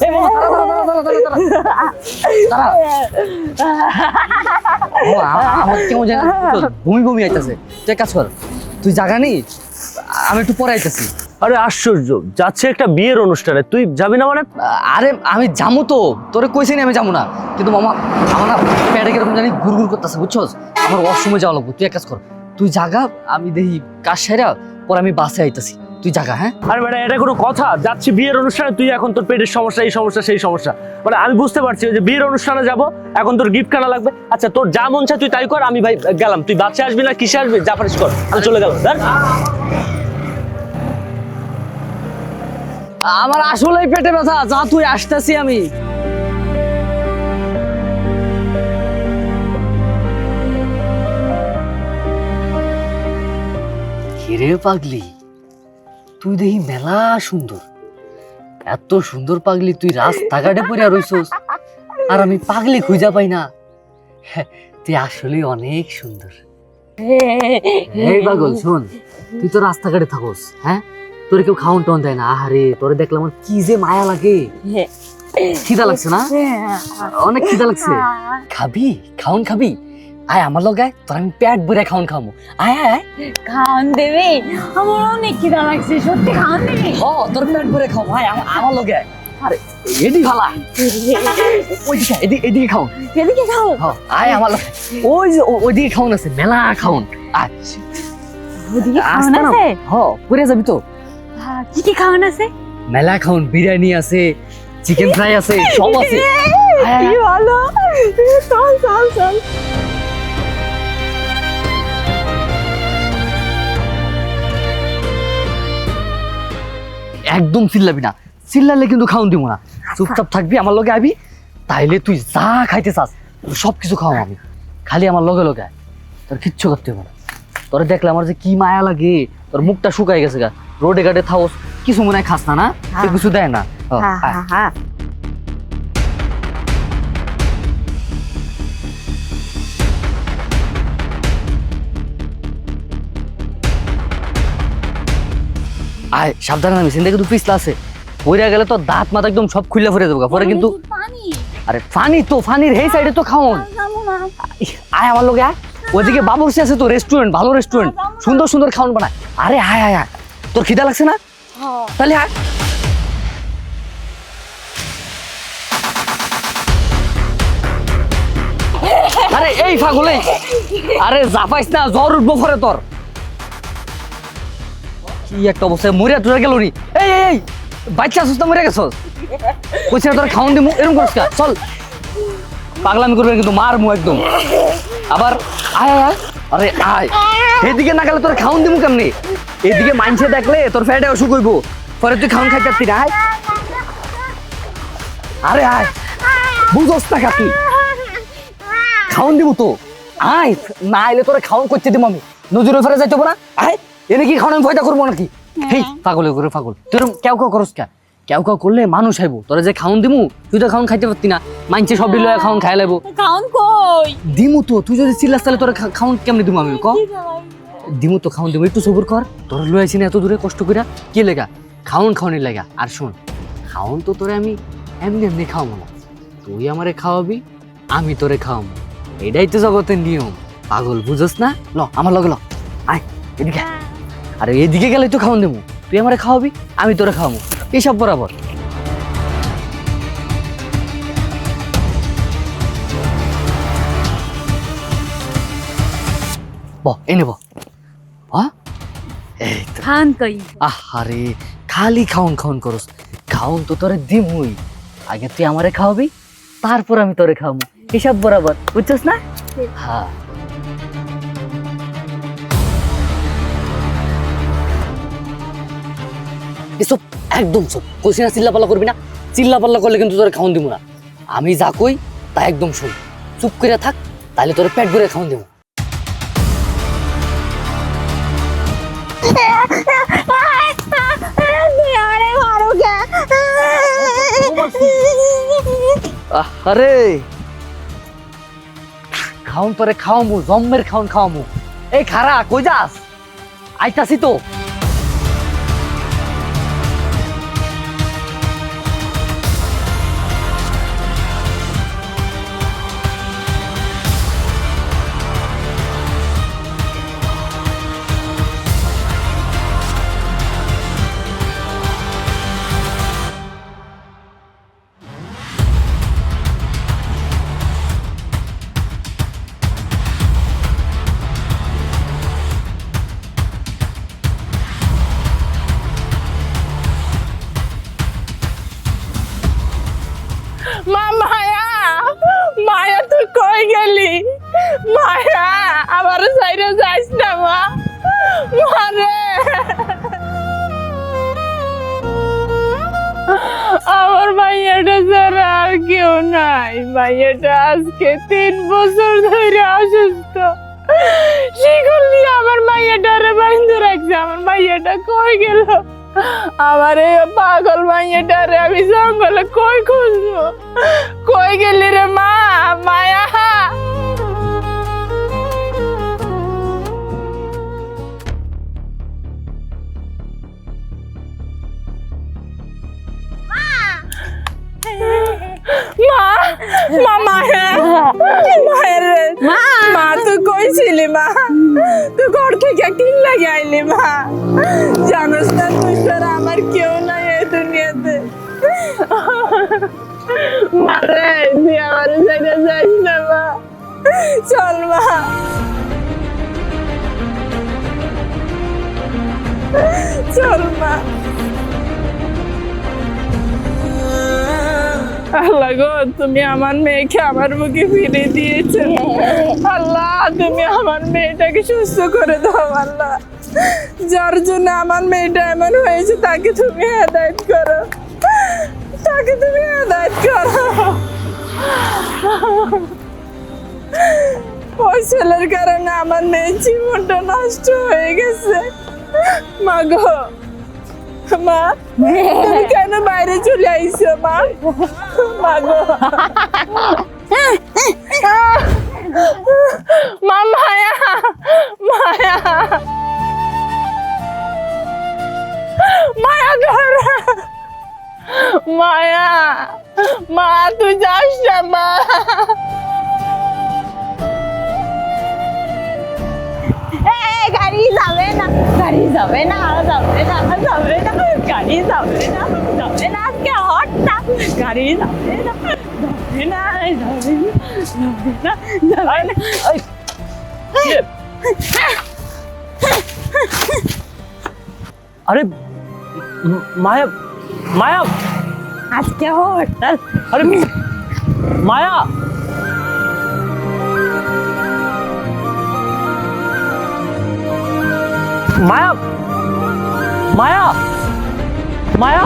এই মামা দাঁড়া আমার কেমন জানি বমি বমি আইতাছে। তুই এক কাজ কর, তুই জাগা নি, আমি একটু পরে আইতাছি। আরে আশ্চর্য, যাচ্ছে একটা বিয়ের অনুষ্ঠানে, তুই যাবি না মানে? আরে আমি যাবো তো, তোরে কইছি না আমি যাবো না, কিন্তু মামা আমার না পেটে কিরকম জানি গুড়গুড় করতেছে বুঝছস, আমার ওয়াশরুমে যাওয়া লাগবো। তুই এক কাজ কর, তুই জাগা, আমি দেখি কাজ সেরা পরে আমি বাসে আইতাছি, তুই জাগা। হ্যাঁ আরে বেটা, এটা কোনো কথা? যাচ্ছি বিয়ের অনুষ্ঠানে, তুই এখন তোর পেটের সমস্যা, এই সমস্যা সেই সমস্যা, মানে আমি বুঝতে পারছি যে বিয়ের অনুষ্ঠানে যাব, এখন তোর গিফট কেনা লাগবে। আচ্ছা তোর যা মন চায় তুই তাই কর, আমি ভাই গেলাম। তুই বাচ্চা আসবি না কিসে আসবি, যা পারিস কর, আমি চলে গেলাম। আমার আসলেই পেটে ব্যথা, যা তুই আসতেছি আমি। কিরে পাগলি, তুই দেখি মেলা সুন্দর, এত সুন্দর পাগলি তুই রাস্তাঘাটে পড়ে রইছস, আর আমি পাগলি খুঁজা পাই না। তুই আসলে অনেক সুন্দর। এই পাগল শোন, তুই তো রাস্তাঘাটে থাকস, হ্যাঁ তোরে কেউ খাওন টাউন দেয় না, আহারে তোরে দেখলাম আমার কি যে মায়া লাগে। খিদা লাগছে না? অনেক খিদা লাগছে, খাবি খাওন খাবি? আয় আমার লগে আয়, তোর আমি পেট ভরে খাওন খামু। আয় আয় আয়। খাওয়ান দেবে? আমার অনেক খিদা লাগছে, সত্যি খাওয়ান দেবে? হ তোর পেট ভরে খাও, আয় আমার লগে আয়। আরে এদি ভালা, ওইদিকে এদিকে খাও, এদিকে খাও। হ আয় আমার লগে, ওই যে ওইদিকে খাওন আছে, মেলা খাওন। আয় ওদিকে খাওয়ান আসতে না। আছে? হ পড়ে যাবি তো। কি কি খাওয়ান আছে? মেলা খাওন, বিরিয়ানি আছে, চিকেন ফ্রাই আছে, সব আছে। কি ভালো, চল চল চল। একদম চিল্লাবি না, চিল্লালে কিন্তু খাওন দিব না, চুপচাপ থাকবি, আমার লগে আবি, তাইলে তুই যা খাইতে চাস সব কিছু খাওয়াম আমি, খালি আমার লগে লগে আয়, তোর কিচ্ছু করতে হবে না। তোরে দেখলে আমার যে কি মায়া লাগে, তোর মুখটা শুকাই গেছে গা, রোডে ঘাটে থাকস, কিছু মনে হয় খাস না, না কেউ কিছু দেয় না। আয়। আয় সাবধানে নামিস, এখান থেকে কিন্তু পিছলা আছে, পইরা গেলে তো দাঁত মাথা একদম সব খুলে ফুরে দেবো পরে কিন্তু। পানি আরে ফানি তো, ফানির এই সাইডে তো খাওন। যাবো না। আয় আমার লোক আয়, ওইদিকে বাবুর্চি আছে তো, রেস্টুরেন্ট, ভালো রেস্টুরেন্ট, সুন্দর সুন্দর খাওন বানায়। আরে আয় আয় আয়, তোর খিদা লাগছে না? তাহলে আয়। আরে এই ফাগুলে, আরে জাপাইস না, জ্বর উঠবো পরে তোর। কি একটা অবস্থা, মরিয়া টুরে গেল নি। এই এই এই বাচ্চা সুস্থ মরে গেছস, কইছি না তোর খাওন দিমু, এরকম করিস না, চল। পাগলামি করবেন কিন্তু মারমু একদম। আবার আয় আয় আয়, আরে আয়, এদিকে না গেলে তোর খাওন দিমু কেমনি? এদিকে মাইনসে দেখলে তোর ফ্যাটে অসুখ হইব, পরে তুই খাওন খাইতে পারতি না। আয় আরে আয়, বুঝস না তুই, খাওন দিব তো, আয় না আইলে তোরে খাওন করতে দিব আমি, নজরে ফেরে যাইতে না। আয় এনে কি খাওন আমি ভয়টা করবো নাকি? হেই পাগলে করে পাগল, তোর কেউ কেউ করস কে? কেউ কেউ করলে মানুষ আইব, তোরা যে খাওন দিমু তুই তো খাওন খাইতে পারতি না, মাইনসে সব দিল খাওন খাই লাইব। খাওন কই? দিমু তো, তুই যদি চিল্লাস তাহলে তোরা খাওন কেমনি দিমু আমি ক? দিমু তো, খাওন দিমু, একটু সবুর কর, তোর লই আইছি না এত দূরে কষ্ট কইরা, কি লেগা? খাওনের লাগা। আর শোন, খাওন তো তোরে আমি এমনি এমনি খাওয়াবো না, তুই আমারে খাওয়াবি, আমি তোরে খাওয়াবো, এটাই তো জগতের নিয়ম, পাগল বুঝস না? ল আমার লগে ল, আয় এদিকে। আরে এদিকে গেলে তো খাওন দেবো, তুই আমারে খাওয়াবি, আমি তোরে খাওয়াবো, এইসব বরাবর। এনে ব, এই তো। খান কই? আহারে খালি খাওন খাওন করস, খাওন তো তোরে দিমুই, আগে তুই আমারে খাওয়াবি, তারপর আমি তোরে খাওয়াবো, হিসাব বরাবর, বুঝছস না? হ্যাঁ এসব একদম সব কইছি না, চিল্লাপাল্লা করবি না, চিল্লাপাল্লা করলে কিন্তু তোরে খাওন দিব না, আমি যা কই তা একদম শুন, চুপ করে থাক, তাহলে তোরে পেট ভরে খাওন দিব। আরে খাওন তোরে খাওয়ামু, জম্মের খাওন খাওয়ামু। এই খারা কই যাস? আইতাছি তো। মারে আমার মাইয়াটা ছাড়া আর কেউ নাই। মাইয়াটা আজকে 3 বছর ধরে অসুস্থ। শিকল দিয়ে আমার মাইয়াটারে বাইন্ধে রাখছে। আমার মাইয়াটা কই গেল? আমার এই পাগল মাইয়াটারে আমি জঙ্গলে কই খুঁজবো? কই গেলি রে মা? মায়া মা তুই কইছিলি মা? তুই ঘর থেকে কিন লাগে আইলি মা? জানোস না তুই ছাড়া আমার কেউ নাই এই দুনিয়াতে। মারে তুই আমার জায়গা যাইস না মা, চল মা, চল মা। আল্লাহ গো, তুমি আমার মেয়েকে আমার মুখে ফিরে দিয়েছো। আল্লাহ তুমি আমার মেয়েটাকে সুস্থ করে দাও। আল্লাহ যার জন্য আমার মেয়েটা এমন হয়েছে তাকে তুমি হেদায়েত করো, তাকে তুমি হেদায়েত করো। ওই ছেলের কারণে আমার মেয়ের জীবনটা নষ্ট হয়ে গেছে। মা গো, মা তুমি কেন বাইরে চলে আইছো মা? মা গো, মা মায়া, মায়া, মায়া ঘর, মায়া, মা তুই যাস না মা। গাড়ি যাবে না, গাড়ি যাবে না, যাবে না, যাবে না, গাড়ি যাবে না, যাবে না, আজকে হটটা গাড়ি যাবে না, যাবে না, যাবে না, যাবে না। আরে মায়া, মায়া, আজকে হটটা। আরে মায়া, মায়া, মায়া, মায়া,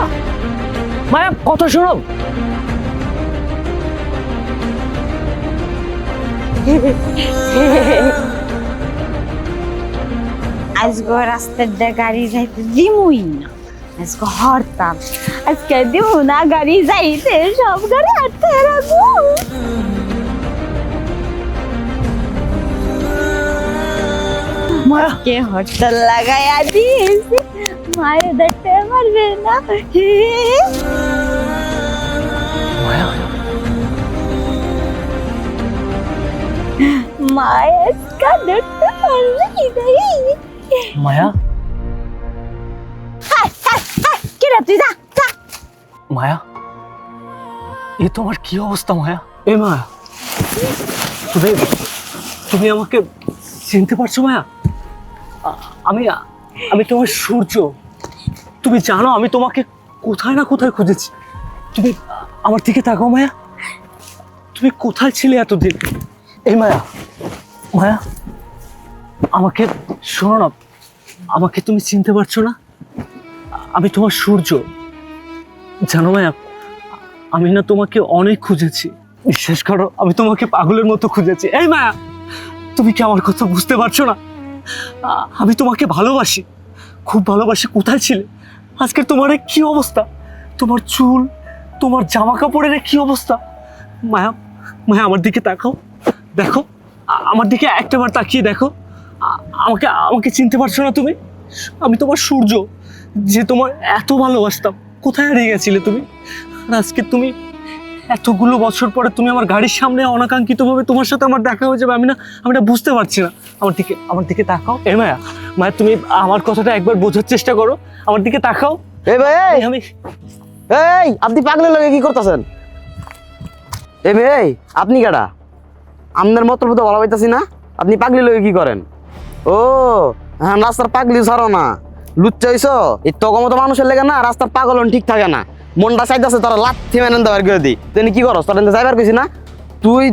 মায়া, কথা শোনো। আজকে রাস্তাটা গাড়ি যাইতে দিমুই না, আজকে হরতাম, আজকে দিব না গাড়ি যাইতে, সব গাড়ি আটকে রাখবো। কে হরতাল লাগাইয়া দিয়েছি, মায়ের দেখতে পারবে না। মায়া, মায়ের দেখতে পারবে মায়া, কিরা তুই যা যা। মায়া, এ তোমার কি অবস্থা মায়া? এ মায়া, তুমি তুমি আমাকে চিনতে পারছো মায়া? আমি আমি তোমার সূর্য। তুমি জানো আমি তোমাকে কোথায় না কোথায় খুঁজেছি। তুমি আমার দিকে তাকাও মায়া, তুমি কোথায় ছিলে এতদিন? এই মায়া, মায়া, আমাকে শোনো না, আমাকে তুমি চিনতে পারছো না? আমি তোমার সূর্য। জানো মায়া, আমি না তোমাকে অনেক খুঁজেছি, বিশ্বাস করো আমি তোমাকে পাগলের মতো খুঁজেছি। এই মায়া, তুমি কি আমার কথা বুঝতে পারছো না? আমি তোমাকে ভালোবাসি, খুব ভালোবাসি। কোথায় ছিলে? আজকের তোমার কি অবস্থা? তোমার চুল, তোমার জামা কাপড়ের কি অবস্থা? মায়া, মায়া আমার দিকে তাকাও, দেখো আমার দিকে একটাবার তাকিয়ে দেখো। আমাকে আমাকে চিনতে পারছো না তুমি? আমি তোমার সূর্য, যে তোমার এত ভালোবাসতাম। কোথায় হারিয়ে গেছিলে তুমি? আর আজকে তুমি এতগুলো বছর পরে তুমি আমার গাড়ির সামনে অনাকাঙ্ক্ষিতভাবে তোমার সাথে আমার দেখা হয়ে যাবে। আমি না বুঝতে পারছি না। আমার দিকে তাকাও। এ মায়া, মায়া তুমি আমার কথাটা একবার বোঝার চেষ্টা করো, আমার দিকে তাকাও। এই ভাই, আমি এই আপনি পাগলের লগে কি করতেছেন? এই ভাই, আপনি কারা? আপনার মত তো ভালো পাইতাছি না। আপনি পাগলি লগে কি করেন? ও হ্যাঁ, রাস্তার পাগলি ছাড়ো না, লুচ্চা হইছো। এই তগো মতো মানুষের লেগে না রাস্তার পাগল ঠিক থাকে না। মনটা চাইতেছে তোরা লাথি মেনে দেওয়ার করে দিই। তুই কি করস? তোর যাইবার কইছি না? তুই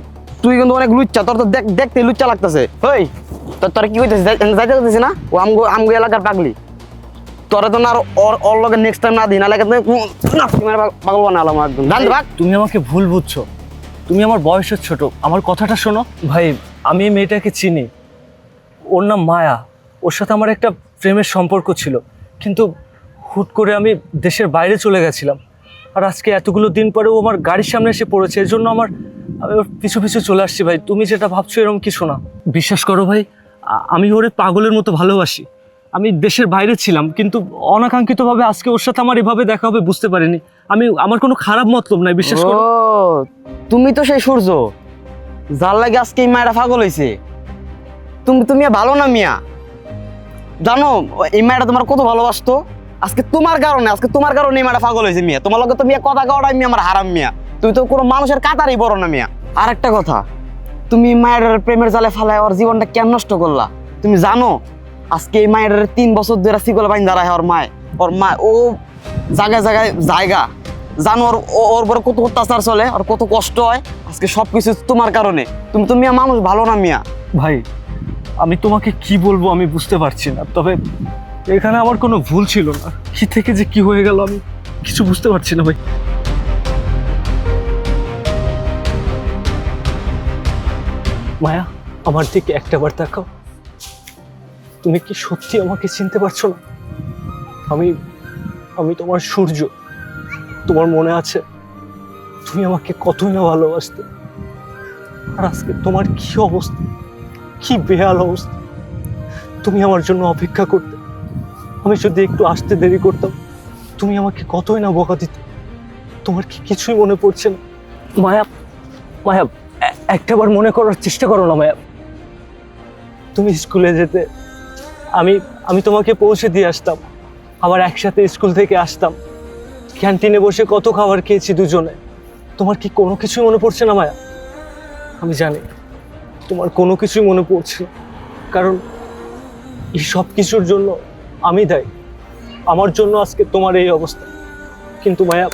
তুই কিন্তু অনেক লুচ্চা, তোর তো দেখতে লুচ্চা লাগতেছে। ওই তোরা কি কইতেছিস যাইতে কইতেছিস না ও আমগো এলাকার পাগলি তোরা তো না আর ওর লগে নেক্সট টাইম না দিই না লাগে না পাগল বানালাম একদম জান ভাগ তুমি আমাকে ভুল বুঝছো, তুমি আমার বয়সের ছোট, আমার কথাটা শোনো। ভাই আমি এই মেয়েটাকে চিনি, ওর নাম মায়া, ওর সাথে আমার একটা প্রেমের সম্পর্ক ছিল, কিন্তু হুট করে আমি দেশের বাইরে চলে গেছিলাম, আর আজকে এতগুলো দিন পরে ও আমার গাড়ির সামনে এসে পড়েছে, এর জন্য আমি ওর পিছু পিছু চলে আসছি। ভাই তুমি যেটা ভাবছো এরকম কিছু না, বিশ্বাস করো ভাই, আমি ওরে পাগলের মতো ভালোবাসি। আমি দেশের বাইরে ছিলাম, কিন্তু অনাকাঙ্ক্ষিতভাবে আজকে ওর সাথে আমার এভাবে দেখা হবে বুঝতে পারিনি। আমার কোনো খারাপ মতলব নাই, বিশ্বাস করো। ও তুমি তো সেই সূর্য যার লাগে আজকে এই মায়েরা পাগল হইছে। তুমি ভালো না মিয়া, জানো এই মায়েরা তোমার কত ভালোবাসতো, আজকে তোমার কারণে এই মায়েরা পাগল হয়েছে মিয়া। তোমার লগে তো মিয়া কথা কওয়াটাই মিয়া আমার হারাম মিয়া, তুমি তো কোনো মানুষের কাতারই বড় না মিয়া। আর একটা কথা, তুমি মায়ের প্রেমের জালে ফালায় ওর জীবনটা কেন নষ্ট করলা? তুমি জানো আজকে এই মায়ের 3 বছর ধরে সিগল বাইন দাঁড়ায় ওর মা ও জায়গায় জায়গা জানো ওর বড় কত অত্যাচার চলে, আর কত কষ্ট হয়, আজকে সবকিছু তোমার কারণে। তুমি তো মিয়া মানুষ ভালো না মিয়া। ভাই আমি তোমাকে কি বলবো আমি বুঝতে পারছি না, তবে এখানে আমার কোনো ভুল ছিল না, কি থেকে যে কি হয়ে গেল আমি কিছু বুঝতে পারছি না ভাই। মায়া আমার দিকে একটাবার তাকাও, তুমি কি সত্যি আমাকে চিনতে পারছো না? আমি তোমার সূর্য, তোমার মনে আছে তুমি আমাকে কতই না ভালোবাসতে, আর আজকে তোমার কি অবস্থা, কি বেহাল অবস্থা। তুমি আমার জন্য অপেক্ষা করতে, আমি যদি একটু আসতে দেরি করতাম তুমি আমাকে কতই না বকা দিতে। তোমার কি কিছুই মনে পড়ছে না? মায়া মায়া একটাবার মনে করার চেষ্টা করো না মায়া। তুমি স্কুলে যেতে, আমি তোমাকে পৌঁছে দিয়ে আসতাম, আবার একসাথে স্কুল থেকে আসতাম, ক্যান্টিনে বসে কত খাবার খেয়েছি দুজনে। তোমার কি কোনো কিছুই মনে পড়ছে না মায়া? আমি জানি তোমার কোনো কিছুই মনে পড়ছে না, কারণ এই সব কিছুর জন্য আমি দায়ী, আমার জন্য আজকে তোমার এই অবস্থা। কিন্তু মায়া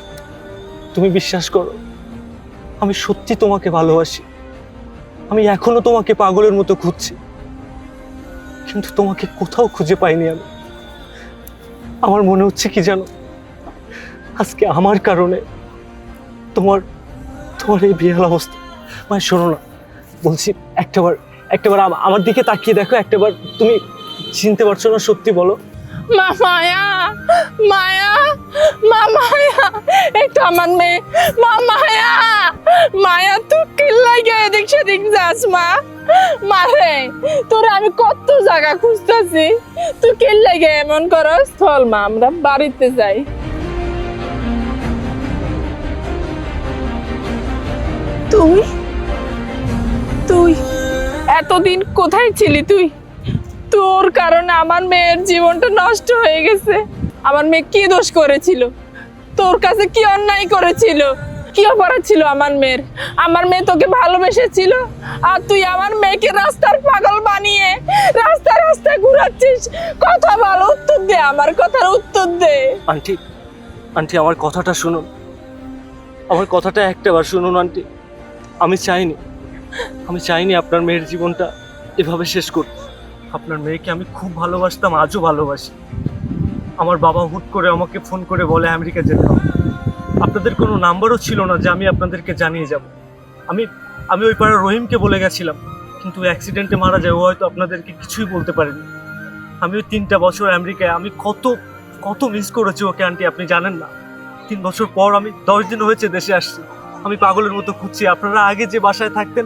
তুমি বিশ্বাস করো, আমি সত্যি তোমাকে ভালোবাসি, আমি এখনো তোমাকে পাগলের মতো খুঁজছি, কিন্তু তোমাকে কোথাও খুঁজে পাইনি আমি। আমার মনে হচ্ছে কি জানো, আজকে আমার কারণে তোমার এই বেহাল অবস্থা। মানে শোনো না, বলছি একটাবার আমার দিকে তাকিয়ে দেখো, একটাবার তুমি চিনতে পারছো না? সত্যি বলো। মায়া একটু আমার মেয়ে মায়া তুই কিল্লাই গে এদিক সেদিক যাস মারে তোরে আমি কত জায়গা খুঁজতেছি, তুই কিল্লাই গে এমন করস? চল মা আমরা বাড়িতে যাই। তুই এতদিন কোথায় ছিলি? তোর কারণে আমার মেয়ের জীবনটা নষ্ট হয়ে গেছে। আমার মেয়ে কি দোষ করেছিল? তোর কাছে কি অন্যায় করেছিল? কি অপরাধ ছিল আমার মেয়ের? আমার মেয়ে তোকে ভালোবেসেছিল, আর তুই আমার মেয়েকে রাস্তার পাগল বানিয়ে রাস্তায় ঘুরাচ্ছিস। কথা বল, উত্তর দে, আমার কথার উত্তর দে। আন্টি আমার কথাটা শুনুন, আমার কথাটা একটাবার শুনুন আন্টি। আমি চাইনি আপনার মেয়ের জীবনটা এভাবে শেষ করতে। আপনার মেয়েকে আমি খুব ভালোবাসতাম, আজও ভালোবাসি। আমার বাবা হুট করে আমাকে ফোন করে বলে আমেরিকা যেতে হবে। আপনাদের কোনো নাম্বারও ছিল না যে আমি আপনাদেরকে জানিয়ে যাব। আমি ওই পাড়ার রহিমকে বলে গেছিলাম, কিন্তু অ্যাক্সিডেন্টে মারা যায়, ও হয়তো আপনাদেরকে কিছুই বলতে পারেনি। আমি ওই 3টা বছর আমেরিকায় আমি কত মিস করেছি ওকে আন্টি, আপনি জানেন না। 3 বছর পর আমি 10 দিন হয়েছে দেশে আসছি, আমি পাগলের মতো খুঁজছি। আপনারা আগে যে বাসায় থাকতেন,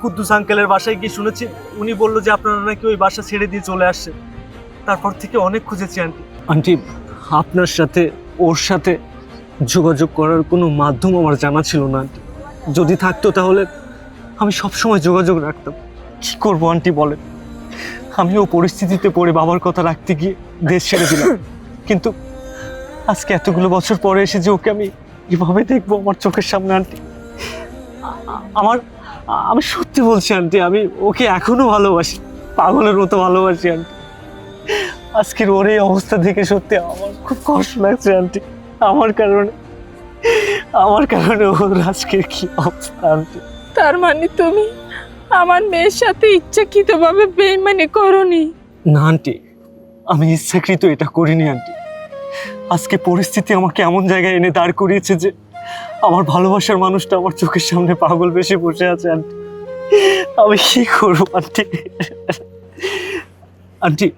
কুদ্দুস আঙ্কেলের বাসায় গিয়ে শুনেছি উনি বললো যে আপনারা নাকি ওই বাসা ছেড়ে দিয়ে চলে আসছেন। তারপর থেকে অনেক খুঁজেছি আন্টি। আপনার সাথে ওর সাথে যোগাযোগ করার কোনো মাধ্যম আমার জানা ছিল না আন্টি। যদি থাকতো তাহলে আমি সবসময় যোগাযোগ রাখতাম। কি করবো আন্টি বলেন? আমিও পরিস্থিতিতে পড়ে বাবার কথা রাখতে গিয়ে দেশ ছেড়ে দিলাম, কিন্তু আজকে এতগুলো বছর পরে এসে যে ওকে আমি এভাবে দেখবো আমার চোখের সামনে আন্টি, আমি সত্যি বলছি আন্টি, আমি ওকে এখনো ভালোবাসি, পাগলের মতো ভালোবাসি আন্টি। আজকের ওর এই অবস্থা দেখে সত্যি আমার খুব কষ্ট লাগছে আন্টি। আমার কারণে ওর আজকের কি অবস্থা আন্টি। তার মানে তুমি আমার মেয়ের সাথে ইচ্ছাকৃতভাবে বেইমানি করনি? না আন্টি, আমি ইচ্ছাকৃত এটা করিনি আন্টি। আজকে পরিস্থিতি আমাকে এমন জায়গায় এনে দাঁড় করিয়েছে যে আমার ভালোবাসার মানুষটা আমার চোখের সামনে পাগল বেশি বসে আছে আন্টি। আমি কি করবো আন্টি? আন্টি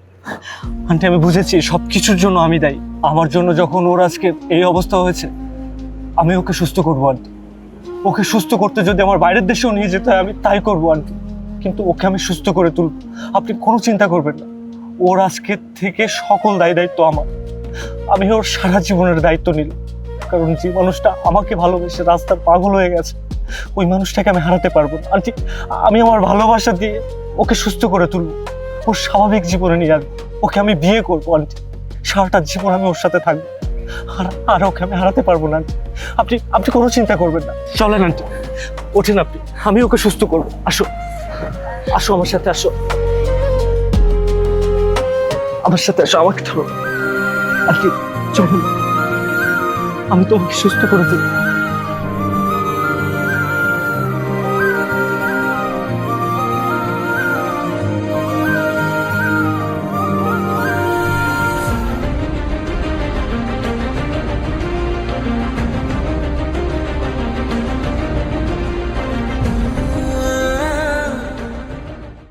আন্টি আমি বুঝেছি সব কিছুর জন্য আমি দায়ী। আমার জন্য যখন ওর আজকে এই অবস্থা হয়েছে, আমি ওকে সুস্থ করবো আন্টি। ওকে সুস্থ করতে যদি আমার বাইরের দেশেও নিয়ে যেতে হয় আমি তাই করবো আন্টি, কিন্তু ওকে আমি সুস্থ করে তুলব। আপনি কোনো চিন্তা করবেন না, ওর আজকে থেকে সকল দায় দায়িত্ব আমার। আমি ওর সারা জীবনের দায়িত্ব নিলাম, কারণ যে মানুষটা আমাকে ভালোবেসে রাস্তার পাগল হয়ে গেছে ওই মানুষটাকে আমি হারাতে পারবো না আন্টি। আমি আমার ভালোবাসা দিয়ে ওকে সুস্থ করে তুলবো, ওর স্বাভাবিক জীবনে নিয়ে আসবো। ওকে আমি বিয়ে করবো আন্টি, সারাটা জীবন আমি ওর সাথে থাকবো, আর ওকে আমি হারাতে পারবো না আন্টি। আপনি আপনি কোনো চিন্তা করবেন না, চলেন আন্টি, ওঠেন আপনি, আমি ওকে সুস্থ করবো। আসো আসো আমার সাথে, আসো আমার সাথে, আসো আমাকে ধরো আন্টি, চলুন, আমি তোমাকে সুস্থ করে দেবো।